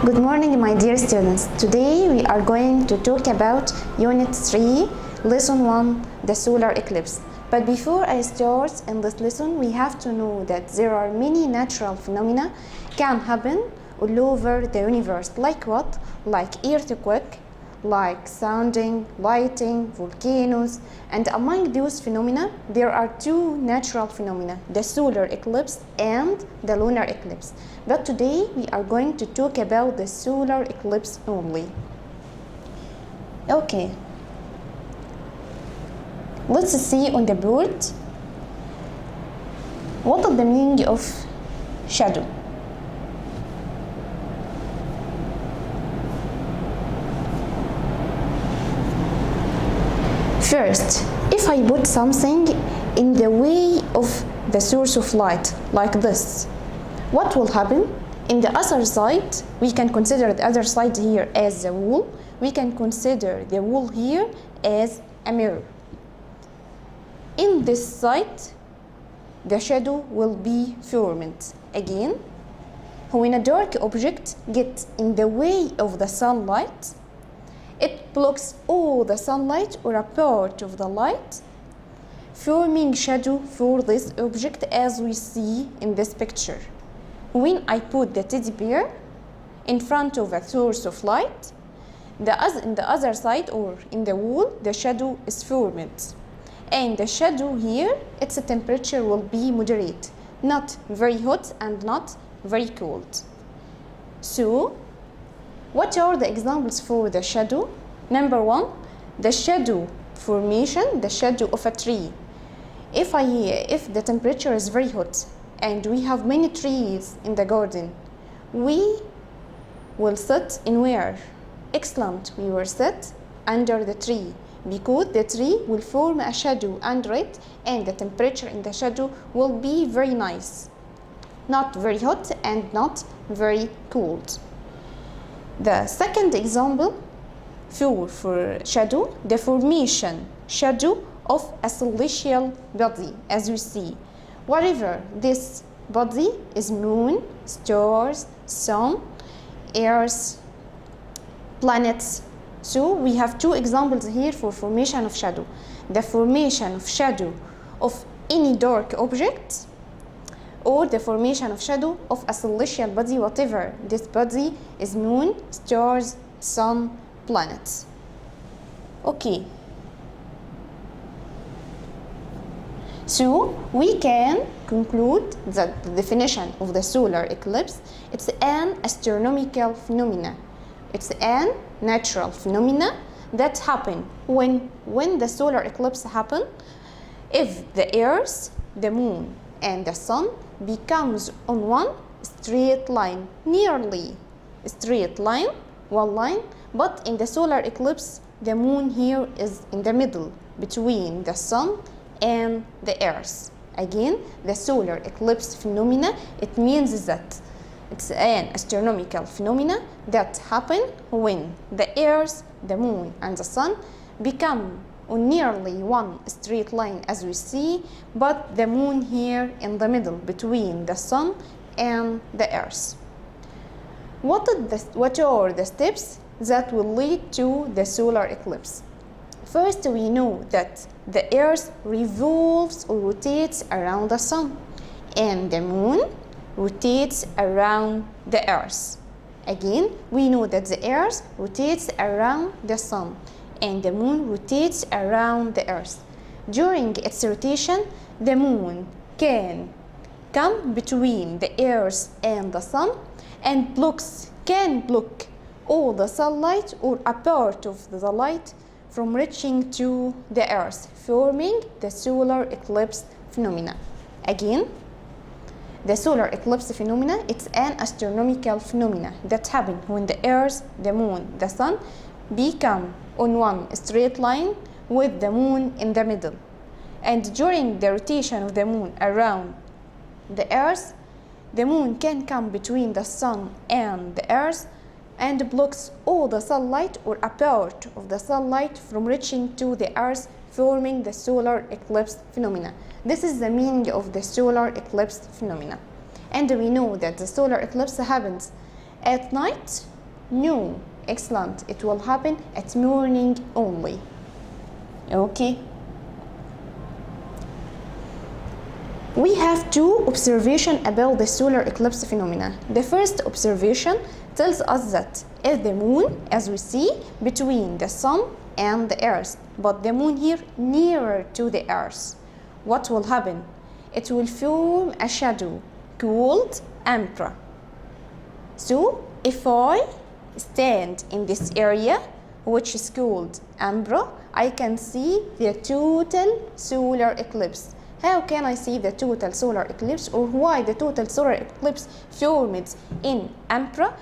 Good morning, my dear students. Today we are going to talk about Unit 3, Lesson 1, the solar eclipse. But before I start in this lesson, we have to know that there are many natural phenomena can happen all over the universe. Like what? Like earthquake, like sounding, lighting, volcanoes. And among those phenomena, there are two natural phenomena, the solar eclipse and the lunar eclipse. But today we are going to talk about the solar eclipse only. Okay. Let's see on the board what is the meaning of shadow. First, if I put something in the way of the source of light, like this, what will happen? In the other side, we can consider the other side here as the wall. We can consider the wall here as a mirror. In this side, the shadow will be formed. Again, when a dark object gets in the way of the sunlight, it blocks all the sunlight or a part of the light, forming shadow for this object as we see in this picture. When I put the teddy bear in front of a source of light, in the other side or in the wall, the shadow is formed. And the shadow here, its temperature will be moderate, not very hot and not very cold. So, what are the examples for the shadow? Number one, the shadow formation, the shadow of a tree. If the temperature is very hot and we have many trees in the garden, we will sit in where? Excellent, we will sit under the tree because the tree will form a shadow under it and the temperature in the shadow will be very nice. Not very hot and not very cold. The second example for shadow, the formation shadow of a celestial body, as you see. Whatever this body is moon, stars, sun, earth, planets. So we have two examples here for formation of shadow. The formation of shadow of any dark object or the formation of shadow of a celestial body, whatever this body is moon, stars, sun, planets. Okay. So we can conclude that the definition of the solar eclipse, it's an astronomical phenomena. It's an natural phenomena that happen when the solar eclipse happen, if the earth, the moon and the sun becomes on one straight line, nearly straight line, one line, but in the solar eclipse the moon here is in the middle between the sun and the earth. Again, the solar eclipse phenomena, it means that it's an astronomical phenomena that happen when the earth, the moon and the sun become on nearly one straight line as we see, but the moon here in the middle between the sun and the earth. What are the steps that will lead to the solar eclipse? First, we know that the earth revolves or rotates around the sun and the moon rotates around the earth. Again, we know that the earth rotates around the sun and the moon rotates around the earth. During its rotation, the moon can come between the earth and the sun and can block all the sunlight or a part of the light from reaching to the earth, forming the solar eclipse phenomena. Again, the solar eclipse phenomena, it's an astronomical phenomena that happen when the earth, the moon, the sun become on one straight line with the moon in the middle. And during the rotation of the moon around the earth, the moon can come between the sun and the earth and blocks all the sunlight or a part of the sunlight from reaching to the earth, forming the solar eclipse phenomena. This is the meaning of the solar eclipse phenomena. And we know that the solar eclipse happens at night No. Excellent. It will happen at morning only. Okay. We have two observations about the solar eclipse phenomena. The first observation tells us that if the moon, as we see, between the sun and the earth, but the moon here nearer to the earth, what will happen? It will form a shadow called umbra. So if I stand in this area, which is called umbra, I can see the total solar eclipse. How can I see the total solar eclipse, or why the total solar eclipse formed in umbra?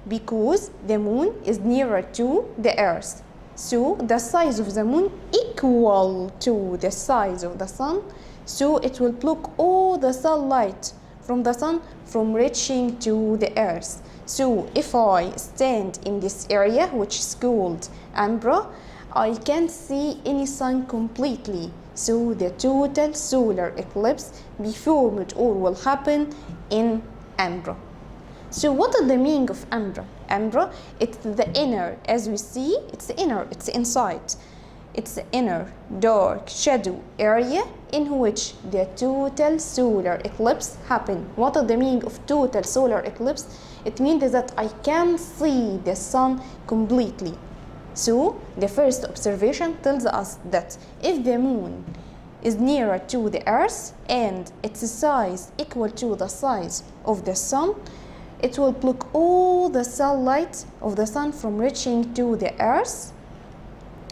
Because the moon is nearer to the earth. So the size of the moon equal to the size of the sun. So it will block all the sunlight from the sun from reaching to the earth. So if I stand in this area, which is called umbra, I can't see any sun completely. So the total solar eclipse be formed or will happen in umbra. So what is the meaning of umbra? Umbra, it's the inner, as we see, it's inner, it's inside. It's the inner dark shadow area in which the total solar eclipse happen. What is the meaning of total solar eclipse? It means that I can see the sun completely. So the first observation tells us that if the moon is nearer to the earth and its size equal to the size of the sun, it will block all the sunlight of the sun from reaching to the earth.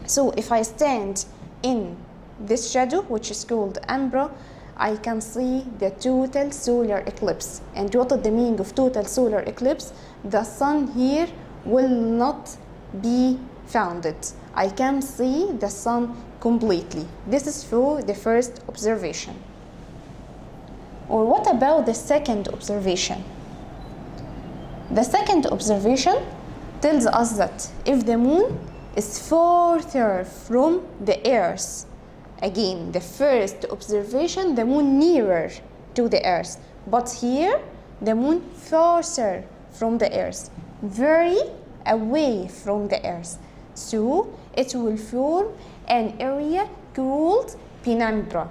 So if I stand in this shadow, which is called umbra, I can see the total solar eclipse. And what is the meaning of total solar eclipse? The sun here will not be founded. I can see the sun completely. This is for the first observation. Or what about the second observation? The second observation tells us that if the moon is farther from the earth, again, the first observation, the moon nearer to the earth, but here the moon farther from the earth, very away from the earth. So it will form an area called penumbra.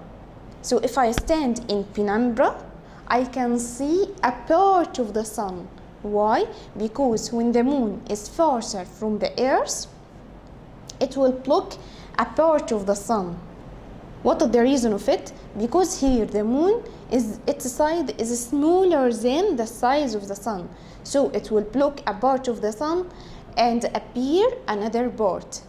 So if I stand in penumbra, I can see a part of the sun. Why? Because when the moon is farther from the earth, it will block a part of the sun. What is the reason of it? Because here the moon its size is smaller than the size of the sun. So it will block a part of the sun and appear another part.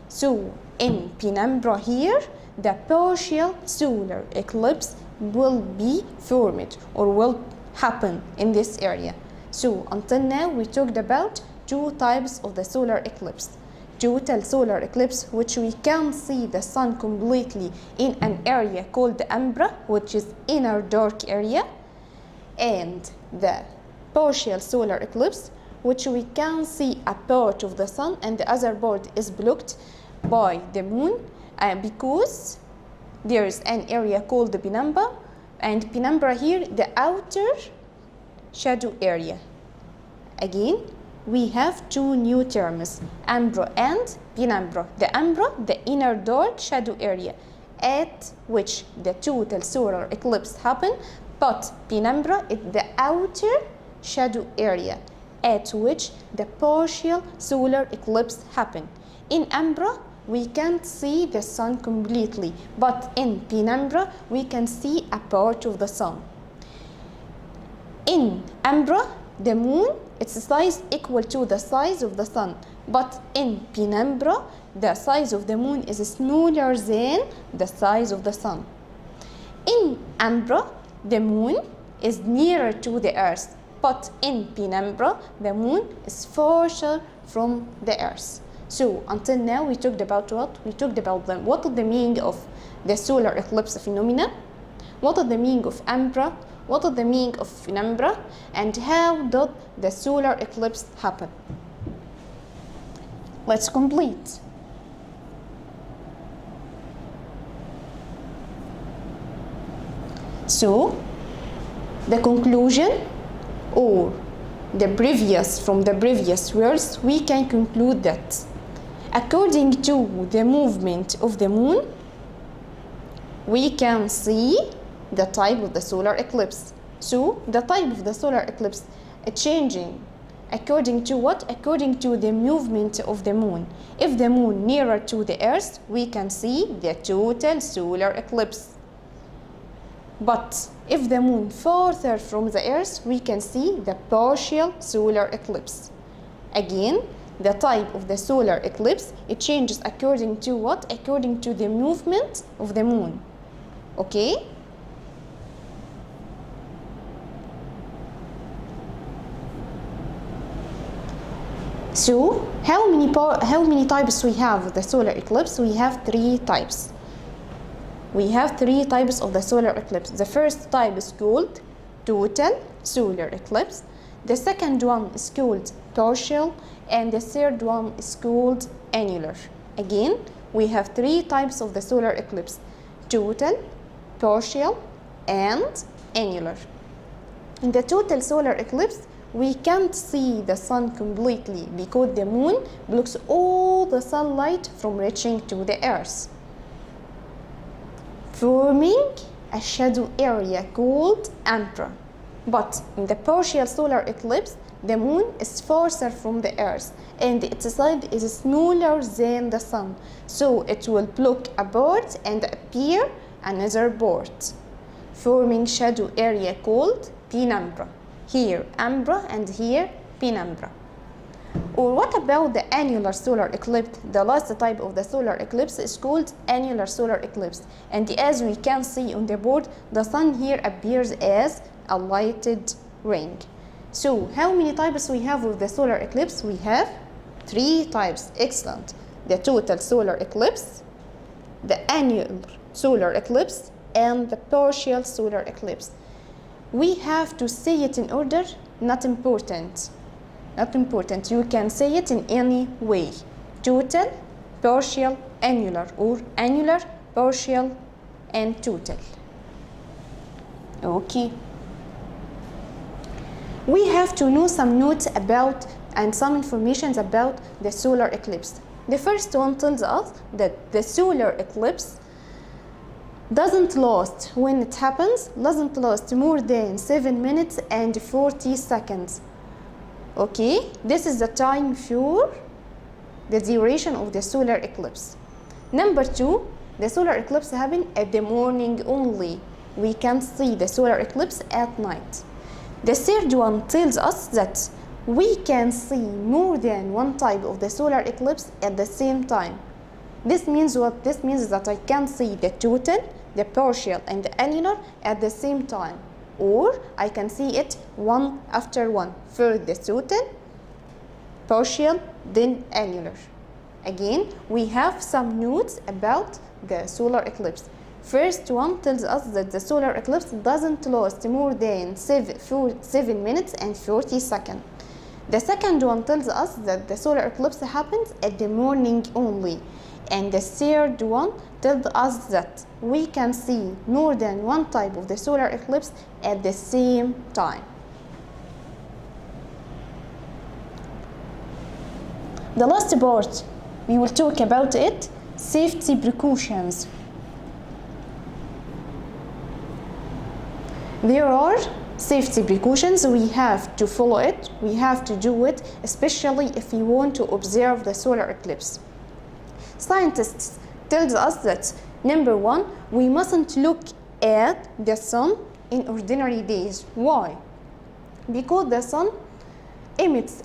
So in penumbra here, the partial solar eclipse will be formed or will happen in this area. So until now we talked about two types of the solar eclipse. Total solar eclipse, which we can see the sun completely in an area called umbra, which is inner dark area, and the partial solar eclipse, which we can see a part of the sun and the other part is blocked by the moon because there is an area called the penumbra, and penumbra here the outer shadow area. Again, we have two new terms, umbra and penumbra. The umbra, the inner dark shadow area at which the total solar eclipse happen, but penumbra is the outer shadow area at which the partial solar eclipse happen. In umbra, we can't see the sun completely, but in penumbra, we can see a part of the sun. In umbra, the moon, its size equal to the size of the sun, but in penumbra, the size of the moon is smaller than the size of the sun. In umbra, the moon is nearer to the earth, but in penumbra, the moon is farther from the earth. So until now we talked about what? We talked about what is the meaning of the solar eclipse phenomena, what is the meaning of umbra, what is the meaning of penumbra, and how did the solar eclipse happen. Let's complete. So the conclusion or from the previous words, we can conclude that according to the movement of the moon, we can see the type of the solar eclipse. So the type of the solar eclipse changing according to what? According to the movement of the moon. If the moon nearer to the earth, we can see the total solar eclipse. But if the moon farther from the earth, we can see the partial solar eclipse. Again, the type of the solar eclipse, it changes according to what? According to the movement of the moon. Okay? So, how many types we have of the solar eclipse? We have 3 types. We have 3 types of the solar eclipse. The first type is called total solar eclipse. The second one is called partial, and the third one is called annular. Again, we have 3 types of the solar eclipse: total, partial, and annular. In the total solar eclipse, we can't see the sun completely because the moon blocks all the sunlight from reaching to the earth, forming a shadow area called umbra. But in the partial solar eclipse, the moon is farther from the earth and its side is smaller than the sun, so it will block a part and appear another part, forming shadow area called penumbra. Here umbra and here penumbra. Or what about the annular solar eclipse? The last type of the solar eclipse is called annular solar eclipse. And as we can see on the board, the sun here appears as a lighted ring. So how many types we have of the solar eclipse? We have 3 types. Excellent. The total solar eclipse, the annular solar eclipse, and the partial solar eclipse. We have to say it in order, not important. Not important. You can say it in any way. Total, partial, annular, or annular, partial, and total. Okay. We have to know some notes about and some information about the solar eclipse. The first one tells us that the solar eclipse doesn't last, when it happens, doesn't last more than 7 minutes and 40 seconds. Okay, this is the time for the duration of the solar eclipse. Number 2, the solar eclipse happens at the morning only. We can see the solar eclipse at night. The third one tells us that we can see more than one type of the solar eclipse at the same time. This means what? This means that I can see the total, the partial, and the annular at the same time, or I can see it one after one. First the total, partial, then annular. Again, we have some notes about the solar eclipse. First one tells us that the solar eclipse doesn't last more than 7 minutes and 40 seconds. The second one tells us that the solar eclipse happens at the morning only. And the third one tells us that we can see more than one type of the solar eclipse at the same time. The last part, we will talk about it, safety precautions. There are safety precautions. We have to follow it, we have to do it, especially if we want to observe the solar eclipse. Scientists tell us that number 1, we mustn't look at the sun in ordinary days. Why? Because the sun emits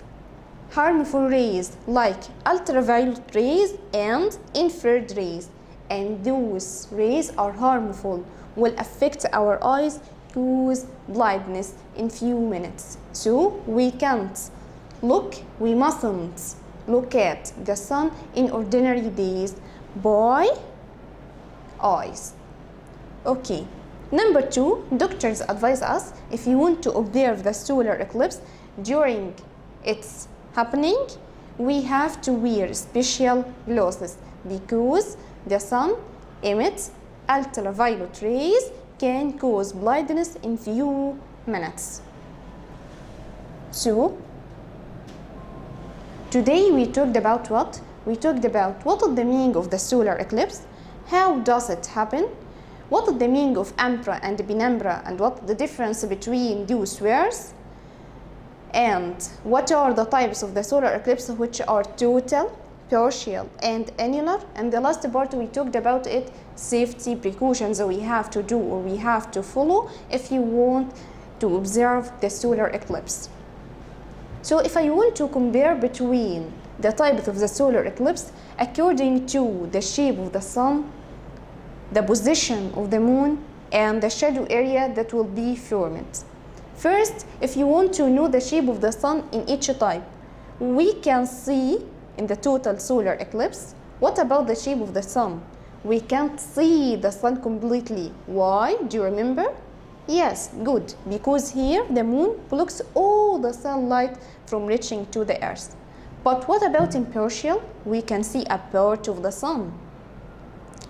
harmful rays like ultraviolet rays and infrared rays, and those rays are harmful, will affect our eyes, cause blindness in few minutes. So we mustn't look at the sun in ordinary days by eyes. Okay. Number 2, doctors advise us, if you want to observe the solar eclipse during its happening, we have to wear special glasses because the sun emits ultraviolet rays can cause blindness in few minutes. So today we talked about what? We talked about what is the meaning of the solar eclipse, how does it happen, what is the meaning of umbra and penumbra, and what the difference between those words, and what are the types of the solar eclipse, which are total, partial, and annular. And the last part we talked about it, safety precautions we have to do or we have to follow if you want to observe the solar eclipse. So if I want to compare between the types of the solar eclipse according to the shape of the sun, the position of the moon, and the shadow area that will be formed. First, if you want to know the shape of the sun in each type, we can see in the total solar eclipse. What about the shape of the sun? We can't see the sun completely. Why? Do you remember? Yes, good, because here the moon blocks all the sunlight from reaching to the earth. But what about in partial? We can see a part of the sun.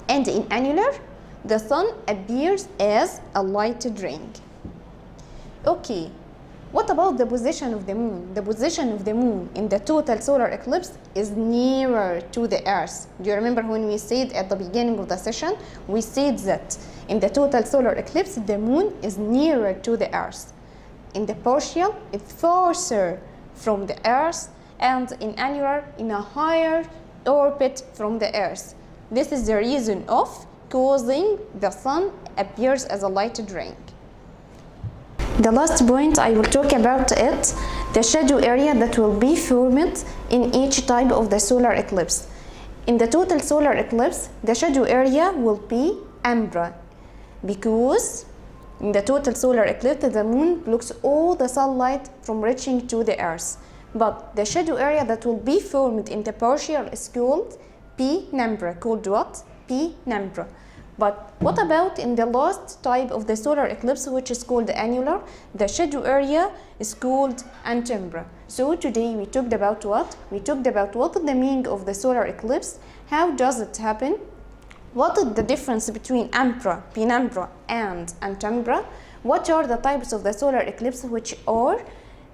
And in annular, the sun appears as a lighted ring. Okay, what about the position of the moon? The position of the moon in the total solar eclipse is nearer to the earth. Do you remember when we said at the beginning of the session, we said that in the total solar eclipse, the moon is nearer to the earth. In the partial, it's farther from the earth, and in annular, in a higher orbit from the earth. This is the reason of causing the sun appears as a lighted ring. The last point I will talk about it, the shadow area that will be formed in each type of the solar eclipse. In the total solar eclipse, the shadow area will be umbra, because in the total solar eclipse, the moon blocks all the sunlight from reaching to the earth. But the shadow area that will be formed in the partial is called penumbra. Called what? Penumbra. But what about in the last type of the solar eclipse, which is called annular? The shadow area is called antumbra. So today we talked about what? We talked about what is the meaning of the solar eclipse, how does it happen, what is the difference between umbra, penumbra, and antumbra, what are the types of the solar eclipse, which are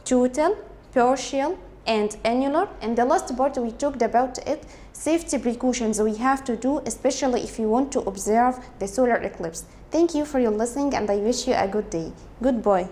total, partial, and annular. And the last part we talked about it, safety precautions we have to do, especially if you want to observe the solar eclipse. Thank you for your listening, and I wish you a good day. Goodbye.